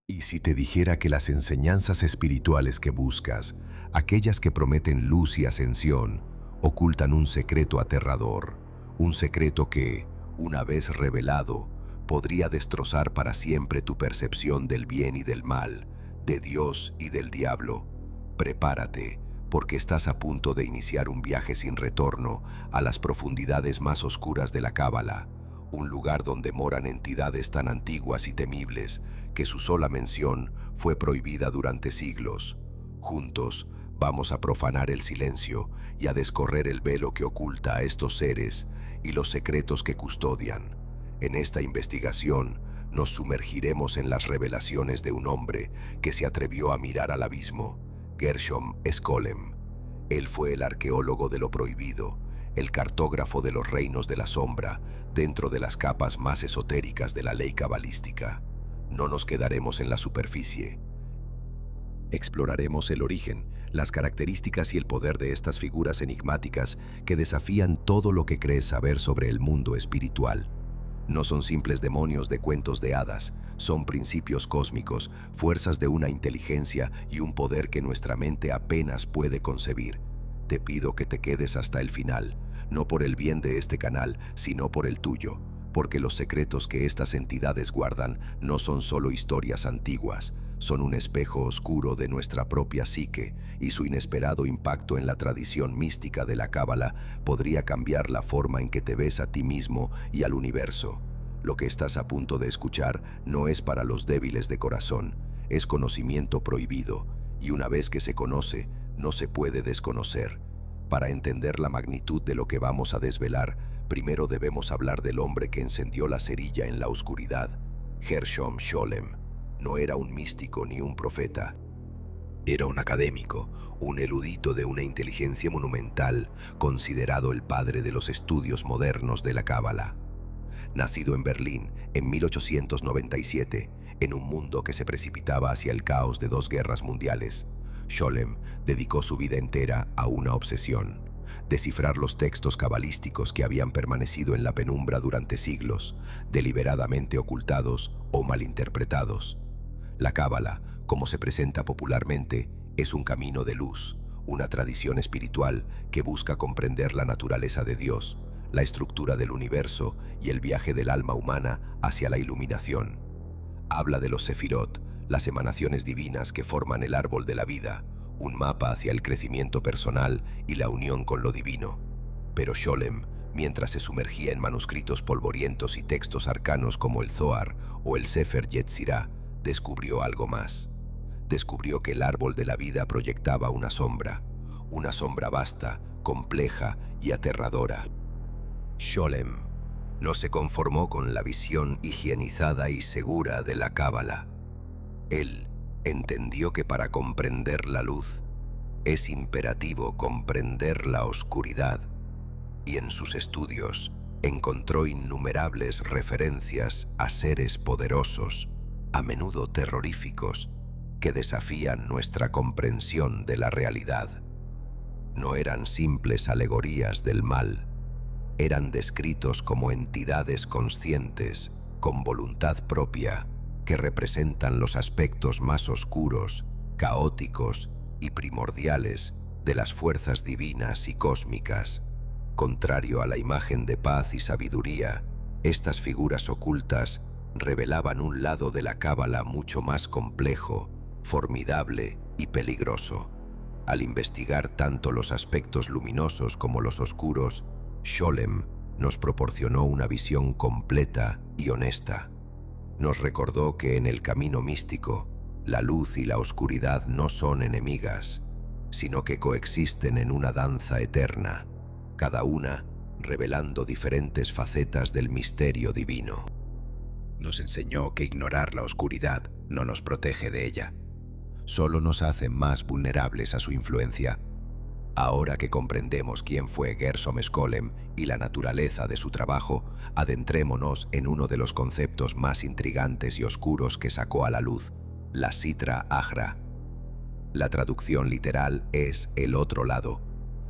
¿Y si te dijera que las enseñanzas espirituales que buscas, aquellas que prometen luz y ascensión, ocultan un secreto aterrador, un secreto que, una vez revelado, podría destrozar para siempre tu percepción del bien y del mal, de Dios y del diablo? Prepárate, porque estás a punto de iniciar un viaje sin retorno a las profundidades más oscuras de la Cábala, un lugar donde moran entidades tan antiguas y temibles que su sola mención fue prohibida durante siglos. Juntos vamos a profanar el silencio y a descorrer el velo que oculta a estos seres y los secretos que custodian. En esta investigación nos sumergiremos en las revelaciones de un hombre que se atrevió a mirar al abismo, Gershom Eskolem. Él fue el arqueólogo de lo prohibido, el cartógrafo de los reinos de la sombra, dentro de las capas más esotéricas de la ley cabalística. No nos quedaremos en la superficie. Exploraremos el origen, las características y el poder de estas figuras enigmáticas que desafían todo lo que crees saber sobre el mundo espiritual. No son simples demonios de cuentos de hadas, son principios cósmicos, fuerzas de una inteligencia y un poder que nuestra mente apenas puede concebir. Te pido que te quedes hasta el final, no por el bien de este canal, sino por el tuyo, porque los secretos que estas entidades guardan no son solo historias antiguas, son un espejo oscuro de nuestra propia psique, y su inesperado impacto en la tradición mística de la Cábala podría cambiar la forma en que te ves a ti mismo y al universo. Lo que estás a punto de escuchar no es para los débiles de corazón, es conocimiento prohibido, y una vez que se conoce, no se puede desconocer. Para entender la magnitud de lo que vamos a desvelar, primero debemos hablar del hombre que encendió la cerilla en la oscuridad. Gershom Scholem no era un místico ni un profeta. Era un académico, un erudito de una inteligencia monumental, considerado el padre de los estudios modernos de la Cábala. Nacido en Berlín en 1897, en un mundo que se precipitaba hacia el caos de dos guerras mundiales, Scholem dedicó su vida entera a una obsesión: descifrar los textos cabalísticos que habían permanecido en la penumbra durante siglos, deliberadamente ocultados o malinterpretados. La Cábala, como se presenta popularmente, es un camino de luz, una tradición espiritual que busca comprender la naturaleza de Dios, la estructura del universo y el viaje del alma humana hacia la iluminación. Habla de los sefirot, las emanaciones divinas que forman el árbol de la vida, un mapa hacia el crecimiento personal y la unión con lo divino. Pero Scholem, mientras se sumergía en manuscritos polvorientos y textos arcanos como el Zohar o el Sefer Yetzirah, descubrió algo más. Descubrió que el árbol de la vida proyectaba una sombra vasta, compleja y aterradora. Scholem no se conformó con la visión higienizada y segura de la Cábala. Él entendió que para comprender la luz es imperativo comprender la oscuridad, y en sus estudios encontró innumerables referencias a seres poderosos, a menudo terroríficos, que desafían nuestra comprensión de la realidad. No eran simples alegorías del mal, eran descritos como entidades conscientes, con voluntad propia, que representan los aspectos más oscuros, caóticos y primordiales de las fuerzas divinas y cósmicas. Contrario a la imagen de paz y sabiduría, estas figuras ocultas revelaban un lado de la Cábala mucho más complejo, formidable y peligroso. Al investigar tanto los aspectos luminosos como los oscuros, Scholem nos proporcionó una visión completa y honesta. Nos recordó que en el camino místico, la luz y la oscuridad no son enemigas, sino que coexisten en una danza eterna, cada una revelando diferentes facetas del misterio divino. Nos enseñó que ignorar la oscuridad no nos protege de ella, solo nos hace más vulnerables a su influencia. Ahora que comprendemos quién fue Gershom Scholem y la naturaleza de su trabajo, adentrémonos en uno de los conceptos más intrigantes y oscuros que sacó a la luz, la Sitra Achra. La traducción literal es el otro lado,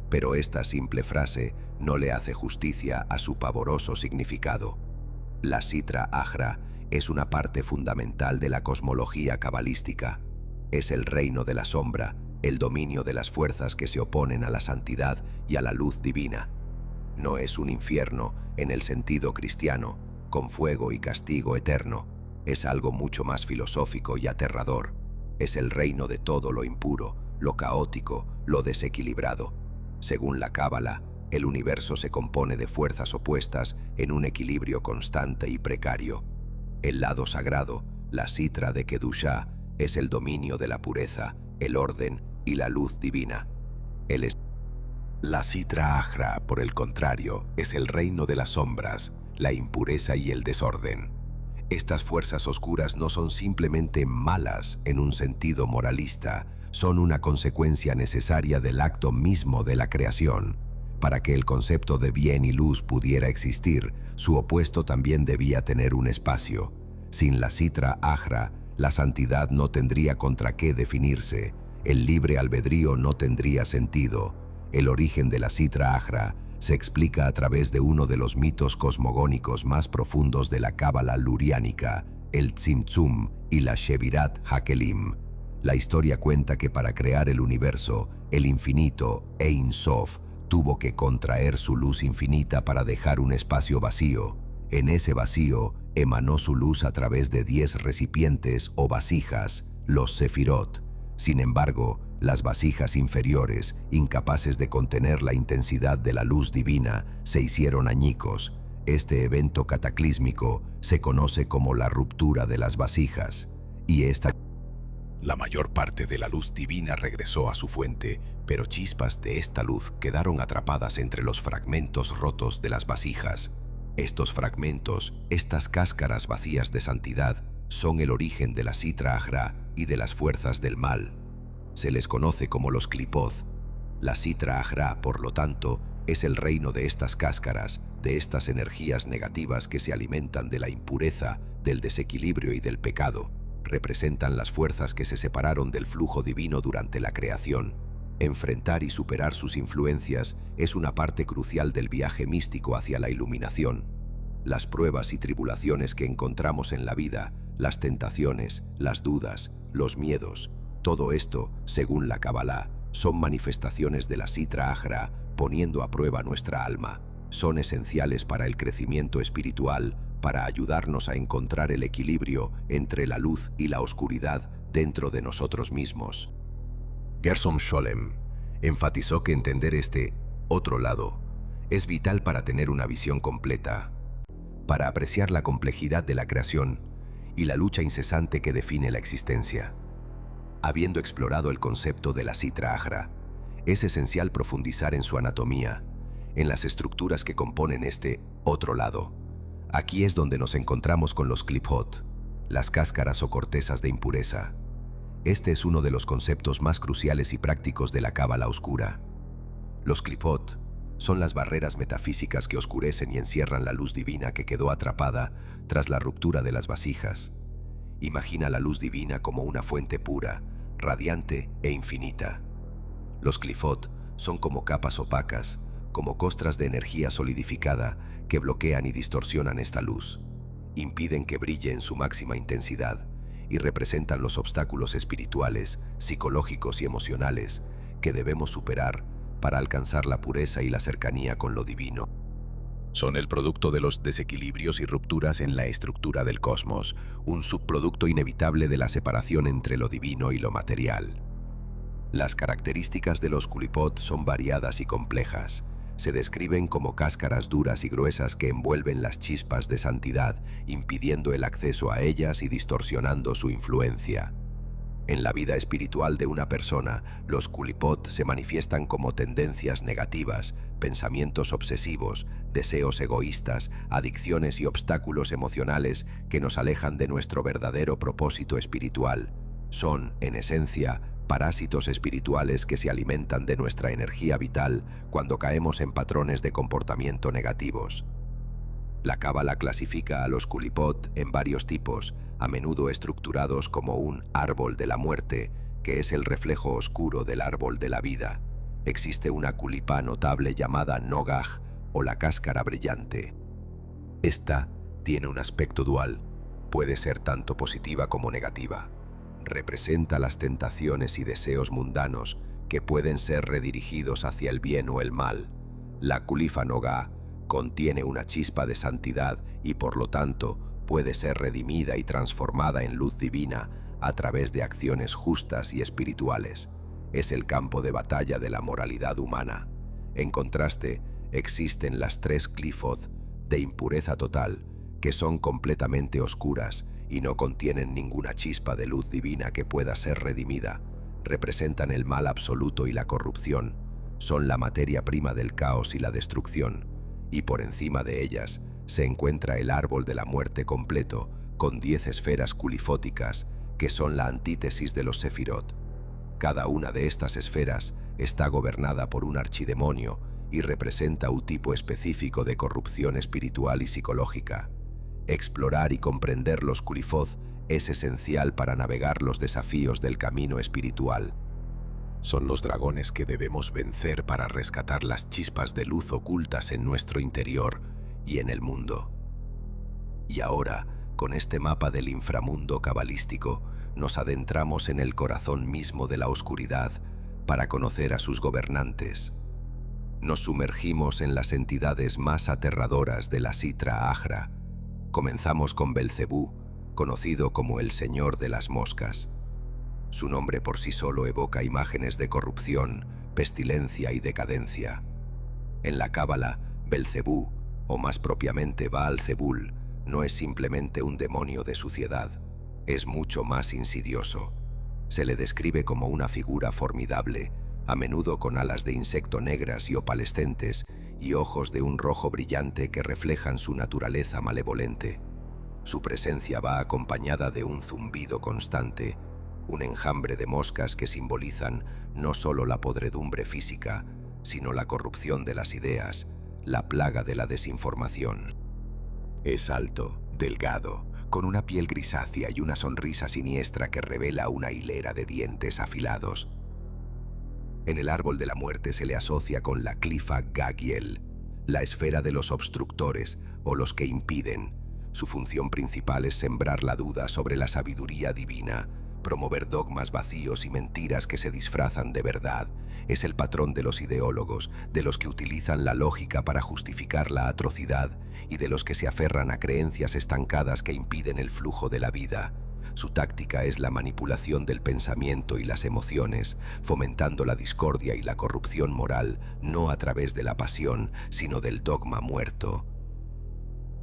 pero esta simple frase no le hace justicia a su pavoroso significado. La Sitra Achra es una parte fundamental de la cosmología cabalística. Es el reino de la sombra, el dominio de las fuerzas que se oponen a la santidad y a la luz divina. No es un infierno en el sentido cristiano, con fuego y castigo eterno. Es algo mucho más filosófico y aterrador. Es el reino de todo lo impuro, lo caótico, lo desequilibrado. Según la Cábala, el universo se compone de fuerzas opuestas en un equilibrio constante y precario. El lado sagrado, la Sitra de Kedushá, es el dominio de la pureza, el orden y la luz divina. La Sitra Ahra, por el contrario, es el reino de las sombras, la impureza y el desorden. Estas fuerzas oscuras no son simplemente malas en un sentido moralista, son una consecuencia necesaria del acto mismo de la creación. Para que el concepto de bien y luz pudiera existir, su opuesto también debía tener un espacio. Sin la Sitra Ahra, la santidad no tendría contra qué definirse, el libre albedrío no tendría sentido. El origen de la Sitra Ahra se explica a través de uno de los mitos cosmogónicos más profundos de la Cábala luriánica, el Tzimtzum y la Shevirat Hakelim. La historia cuenta que para crear el universo, el infinito, Ein Sof, tuvo que contraer su luz infinita para dejar un espacio vacío. En ese vacío, emanó su luz a través de 10 recipientes o vasijas, los Sefirot. Sin embargo, las vasijas inferiores, incapaces de contener la intensidad de la luz divina, se hicieron añicos. Este evento cataclísmico se conoce como la ruptura de las vasijas, y la mayor parte de la luz divina regresó a su fuente, pero chispas de esta luz quedaron atrapadas entre los fragmentos rotos de las vasijas. Estos fragmentos, estas cáscaras vacías de santidad, son el origen de la Sitra Ahra y de las fuerzas del mal. Se les conoce como los Qliphoth. La Sitra Ahra, por lo tanto, es el reino de estas cáscaras, de estas energías negativas que se alimentan de la impureza, del desequilibrio y del pecado. Representan las fuerzas que se separaron del flujo divino durante la creación. Enfrentar y superar sus influencias es una parte crucial del viaje místico hacia la iluminación. Las pruebas y tribulaciones que encontramos en la vida, las tentaciones, las dudas, los miedos, todo esto, según la Kabbalah, son manifestaciones de la Sitra Ahra, poniendo a prueba nuestra alma. Son esenciales para el crecimiento espiritual, para ayudarnos a encontrar el equilibrio entre la luz y la oscuridad dentro de nosotros mismos. Gershom Scholem enfatizó que entender este otro lado es vital para tener una visión completa, para apreciar la complejidad de la creación y la lucha incesante que define la existencia. Habiendo explorado el concepto de la Sitra Ahra, es esencial profundizar en su anatomía, en las estructuras que componen este otro lado. Aquí es donde nos encontramos con los Qliphoth, las cáscaras o cortezas de impureza. Este es uno de los conceptos más cruciales y prácticos de la Cábala oscura. Los Qliphoth son las barreras metafísicas que oscurecen y encierran la luz divina que quedó atrapada tras la ruptura de las vasijas. Imagina la luz divina como una fuente pura, radiante e infinita. Los Qliphoth son como capas opacas, como costras de energía solidificada que bloquean y distorsionan esta luz, impiden que brille en su máxima intensidad y representan los obstáculos espirituales, psicológicos y emocionales que debemos superar para alcanzar la pureza y la cercanía con lo divino. Son el producto de los desequilibrios y rupturas en la estructura del cosmos, un subproducto inevitable de la separación entre lo divino y lo material. Las características de los Qliphoth son variadas y complejas. Se describen como cáscaras duras y gruesas que envuelven las chispas de santidad, impidiendo el acceso a ellas y distorsionando su influencia. En la vida espiritual de una persona, los Qliphoth se manifiestan como tendencias negativas, pensamientos obsesivos, deseos egoístas, adicciones y obstáculos emocionales que nos alejan de nuestro verdadero propósito espiritual. Son, en esencia, parásitos espirituales que se alimentan de nuestra energía vital cuando caemos en patrones de comportamiento negativos. La Cábala clasifica a los Qliphoth en varios tipos, a menudo estructurados como un árbol de la muerte, que es el reflejo oscuro del árbol de la vida. Existe una Qlipá notable llamada Nogaj, o la cáscara brillante. Esta tiene un aspecto dual, Puede ser tanto positiva como negativa. Representa las tentaciones y deseos mundanos que pueden ser redirigidos hacia el bien o el mal. La Kulifa Noga contiene una chispa de santidad y por lo tanto puede ser redimida y transformada en luz divina a través de acciones justas y espirituales. Es el campo de batalla de la moralidad humana. En contraste, existen las tres Qliphoth de impureza total, que son completamente oscuras y no contienen ninguna chispa de luz divina que pueda ser redimida. Representan el mal absoluto y la corrupción. Son la materia prima del caos y la destrucción. Y por encima de ellas se encuentra el árbol de la muerte completo, con 10 esferas kulifóticas, que son la antítesis de los Sefirot. Cada una de estas esferas está gobernada por un archidemonio y representa un tipo específico de corrupción espiritual y psicológica. Explorar y comprender los Qliphoth es esencial para navegar los desafíos del camino espiritual. Son los dragones que debemos vencer para rescatar las chispas de luz ocultas en nuestro interior y en el mundo. Y ahora, con este mapa del inframundo cabalístico, nos adentramos en el corazón mismo de la oscuridad para conocer a sus gobernantes. Nos sumergimos en las entidades más aterradoras de la Sitra Ahra. Comenzamos con Belcebú, conocido como el Señor de las Moscas. Su nombre por sí solo evoca imágenes de corrupción, pestilencia y decadencia. En la Cábala, Belcebú, o más propiamente Baal-Zebul, no es simplemente un demonio de suciedad, es mucho más insidioso. Se le describe como una figura formidable, a menudo con alas de insecto negras y opalescentes y ojos de un rojo brillante que reflejan su naturaleza malevolente. Su presencia va acompañada de un zumbido constante, un enjambre de moscas que simbolizan no solo la podredumbre física, sino la corrupción de las ideas, la plaga de la desinformación. Es alto, delgado, con una piel grisácea y una sonrisa siniestra que revela una hilera de dientes afilados. En el árbol de la muerte se le asocia con la Clifa Gagiel, la esfera de los obstructores o los que impiden. Su función principal es sembrar la duda sobre la sabiduría divina, promover dogmas vacíos y mentiras que se disfrazan de verdad. Es el patrón de los ideólogos, de los que utilizan la lógica para justificar la atrocidad y de los que se aferran a creencias estancadas que impiden el flujo de la vida. Su táctica es la manipulación del pensamiento y las emociones, fomentando la discordia y la corrupción moral, no a través de la pasión, sino del dogma muerto.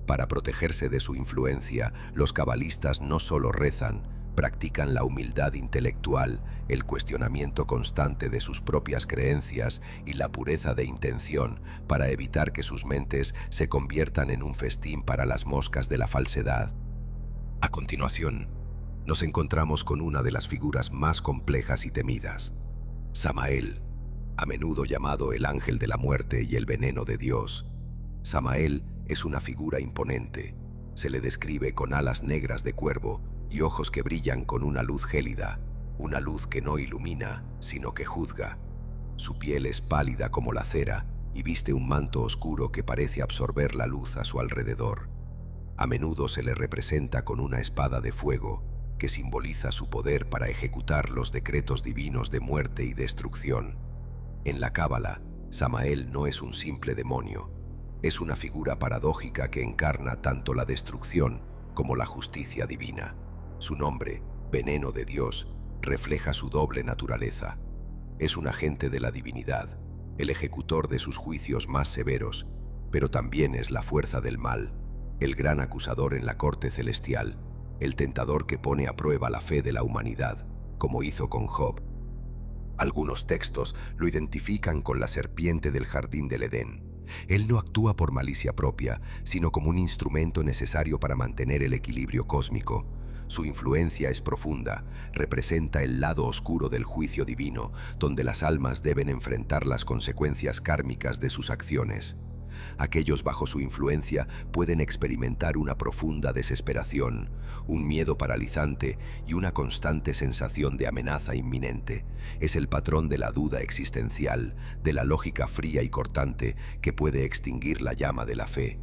Para protegerse de su influencia, los cabalistas no solo rezan, practican la humildad intelectual, el cuestionamiento constante de sus propias creencias y la pureza de intención para evitar que sus mentes se conviertan en un festín para las moscas de la falsedad. A continuación, nos encontramos con una de las figuras más complejas y temidas, Samael, a menudo llamado el ángel de la muerte y el veneno de Dios. Samael es una figura imponente. Se le describe con alas negras de cuervo y ojos que brillan con una luz gélida, una luz que no ilumina, sino que juzga. Su piel es pálida como la cera y viste un manto oscuro que parece absorber la luz a su alrededor. A menudo se le representa con una espada de fuego que simboliza su poder para ejecutar los decretos divinos de muerte y destrucción. En la Cábala, Samael no es un simple demonio, es una figura paradójica que encarna tanto la destrucción como la justicia divina. Su nombre, veneno de Dios, refleja su doble naturaleza. Es un agente de la divinidad, el ejecutor de sus juicios más severos, pero también es la fuerza del mal, el gran acusador en la corte celestial, el tentador que pone a prueba la fe de la humanidad, como hizo con Job. Algunos textos lo identifican con la serpiente del jardín del Edén. Él no actúa por malicia propia, sino como un instrumento necesario para mantener el equilibrio cósmico. Su influencia es profunda, representa el lado oscuro del juicio divino, donde las almas deben enfrentar las consecuencias kármicas de sus acciones. Aquellos bajo su influencia pueden experimentar una profunda desesperación, un miedo paralizante y una constante sensación de amenaza inminente. Es el patrón de la duda existencial, de la lógica fría y cortante que puede extinguir la llama de la fe.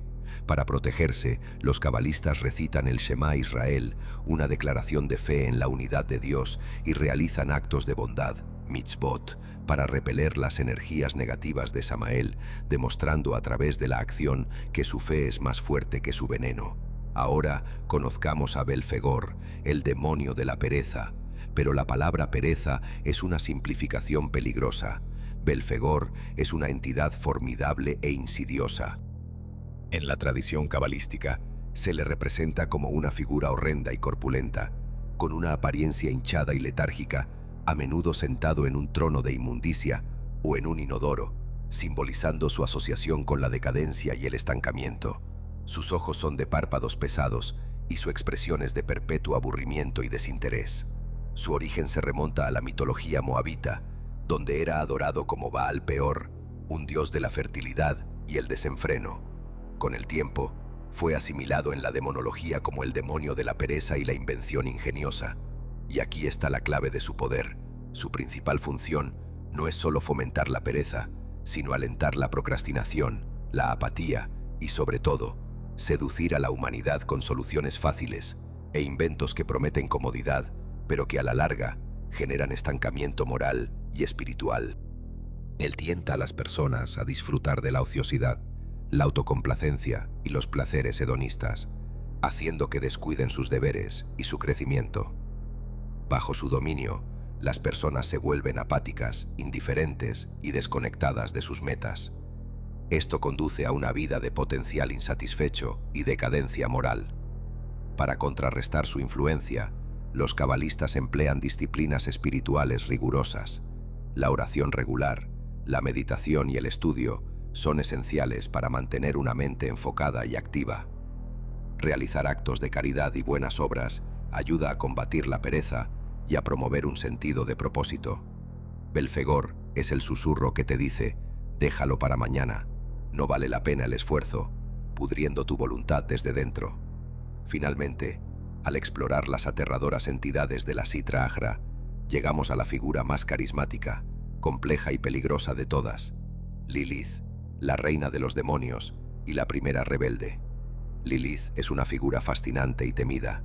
Para protegerse, los cabalistas recitan el Shema Israel, una declaración de fe en la unidad de Dios, y realizan actos de bondad, mitzvot, para repeler las energías negativas de Samael, demostrando a través de la acción que su fe es más fuerte que su veneno. Ahora conozcamos a Belfegor, el demonio de la pereza, pero la palabra pereza es una simplificación peligrosa. Belfegor es una entidad formidable e insidiosa. En la tradición cabalística, se le representa como una figura horrenda y corpulenta, con una apariencia hinchada y letárgica, a menudo sentado en un trono de inmundicia o en un inodoro, simbolizando su asociación con la decadencia y el estancamiento. Sus ojos son de párpados pesados y su expresión es de perpetuo aburrimiento y desinterés. Su origen se remonta a la mitología moabita, donde era adorado como Baal Peor, un dios de la fertilidad y el desenfreno. Con el tiempo, fue asimilado en la demonología como el demonio de la pereza y la invención ingeniosa. Y aquí está la clave de su poder. Su principal función no es solo fomentar la pereza, sino alentar la procrastinación, la apatía y, sobre todo, seducir a la humanidad con soluciones fáciles e inventos que prometen comodidad, pero que a la larga generan estancamiento moral y espiritual. Él tienta a las personas a disfrutar de la ociosidad, la autocomplacencia y los placeres hedonistas, haciendo que descuiden sus deberes y su crecimiento. Bajo su dominio, las personas se vuelven apáticas, indiferentes y desconectadas de sus metas. Esto conduce a una vida de potencial insatisfecho y decadencia moral. Para contrarrestar su influencia, los cabalistas emplean disciplinas espirituales rigurosas. La oración regular, la meditación y el estudio son esenciales para mantener una mente enfocada y activa. Realizar actos de caridad y buenas obras ayuda a combatir la pereza y a promover un sentido de propósito. Belfegor es el susurro que te dice: déjalo para mañana, no vale la pena el esfuerzo, pudriendo tu voluntad desde dentro. Finalmente, al explorar las aterradoras entidades de la Sitra Achra, llegamos a la figura más carismática, compleja y peligrosa de todas: Lilith, la reina de los demonios y la primera rebelde. Lilith es una figura fascinante y temida.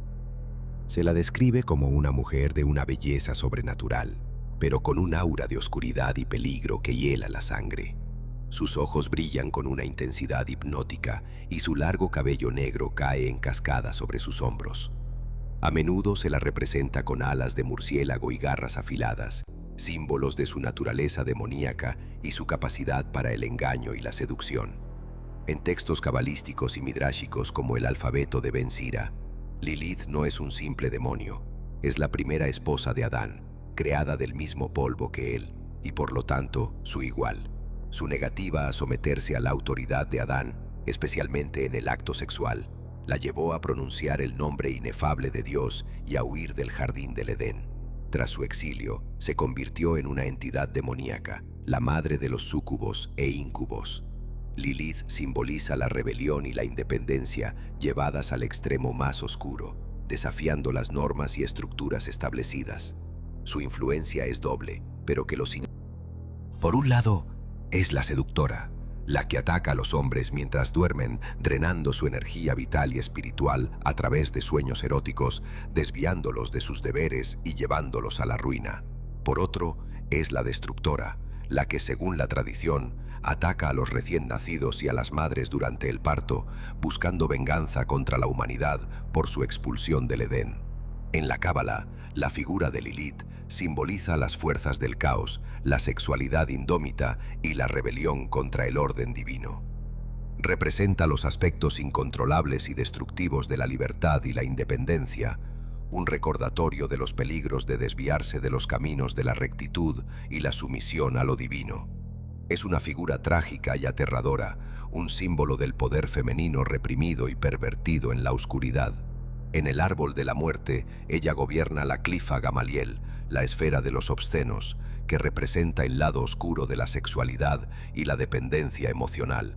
Se la describe como una mujer de una belleza sobrenatural, pero con un aura de oscuridad y peligro que hiela la sangre. Sus ojos brillan con una intensidad hipnótica y su largo cabello negro cae en cascada sobre sus hombros. A menudo se la representa con alas de murciélago y garras afiladas, símbolos de su naturaleza demoníaca y su capacidad para el engaño y la seducción. En textos cabalísticos y midráshicos como el alfabeto de Ben Sira, Lilith no es un simple demonio, es la primera esposa de Adán, creada del mismo polvo que él, y por lo tanto su igual. Su negativa a someterse a la autoridad de Adán, especialmente en el acto sexual, la llevó a pronunciar el nombre inefable de Dios y a huir del jardín del Edén. Tras su exilio, se convirtió en una entidad demoníaca, la madre de los súcubos e íncubos. Lilith simboliza la rebelión y la independencia llevadas al extremo más oscuro, desafiando las normas y estructuras establecidas. Su influencia es doble, pero que los... Por un lado, es la seductora, la que ataca a los hombres mientras duermen, drenando su energía vital y espiritual a través de sueños eróticos, desviándolos de sus deberes y llevándolos a la ruina. Por otro, es la destructora, la que, según la tradición, ataca a los recién nacidos y a las madres durante el parto, buscando venganza contra la humanidad por su expulsión del Edén. En la Cábala, la figura de Lilith simboliza las fuerzas del caos, la sexualidad indómita y la rebelión contra el orden divino. Representa los aspectos incontrolables y destructivos de la libertad y la independencia, un recordatorio de los peligros de desviarse de los caminos de la rectitud y la sumisión a lo divino. Es una figura trágica y aterradora, un símbolo del poder femenino reprimido y pervertido en la oscuridad. En el árbol de la muerte, ella gobierna la clifa Gamaliel, la esfera de los obscenos, que representa el lado oscuro de la sexualidad y la dependencia emocional.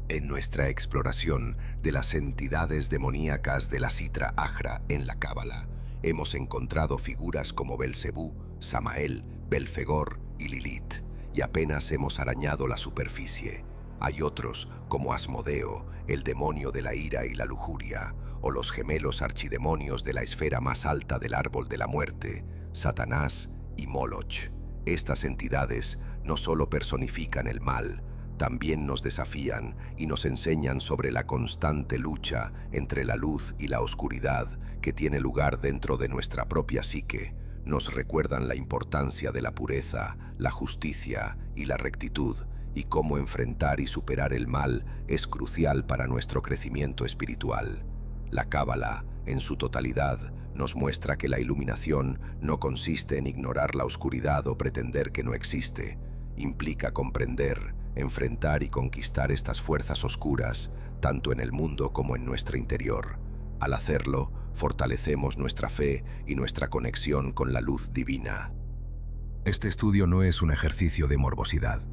En nuestra exploración de las entidades demoníacas de la Sitra Achra en la Cábala, hemos encontrado figuras como Belcebú, Samael, Belfegor y Lilith, y apenas hemos arañado la superficie. Hay otros, como Asmodeo, el demonio de la ira y la lujuria, o los gemelos archidemonios de la esfera más alta del árbol de la muerte, Satanás y Moloch. Estas entidades no solo personifican el mal, también nos desafían y nos enseñan sobre la constante lucha entre la luz y la oscuridad que tiene lugar dentro de nuestra propia psique. Nos recuerdan la importancia de la pureza, la justicia y la rectitud, y cómo enfrentar y superar el mal es crucial para nuestro crecimiento espiritual. La Cábala, en su totalidad, nos muestra que la iluminación no consiste en ignorar la oscuridad o pretender que no existe. Implica comprender, enfrentar y conquistar estas fuerzas oscuras, tanto en el mundo como en nuestro interior. Al hacerlo, fortalecemos nuestra fe y nuestra conexión con la luz divina. Este estudio no es un ejercicio de morbosidad.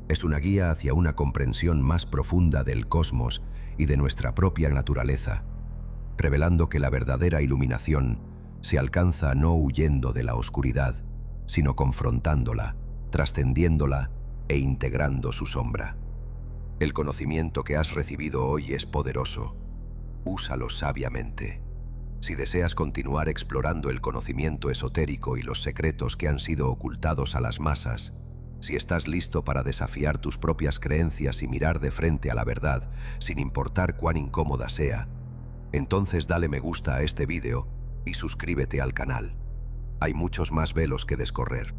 Es una guía hacia una comprensión más profunda del cosmos y de nuestra propia naturaleza, revelando que la verdadera iluminación se alcanza no huyendo de la oscuridad, sino confrontándola, trascendiéndola e integrando su sombra. El conocimiento que has recibido hoy es poderoso. Úsalo sabiamente. Si deseas continuar explorando el conocimiento esotérico y los secretos que han sido ocultados a las masas, si estás listo para desafiar tus propias creencias y mirar de frente a la verdad, sin importar cuán incómoda sea, entonces dale me gusta a este vídeo y suscríbete al canal. Hay muchos más velos que descorrer.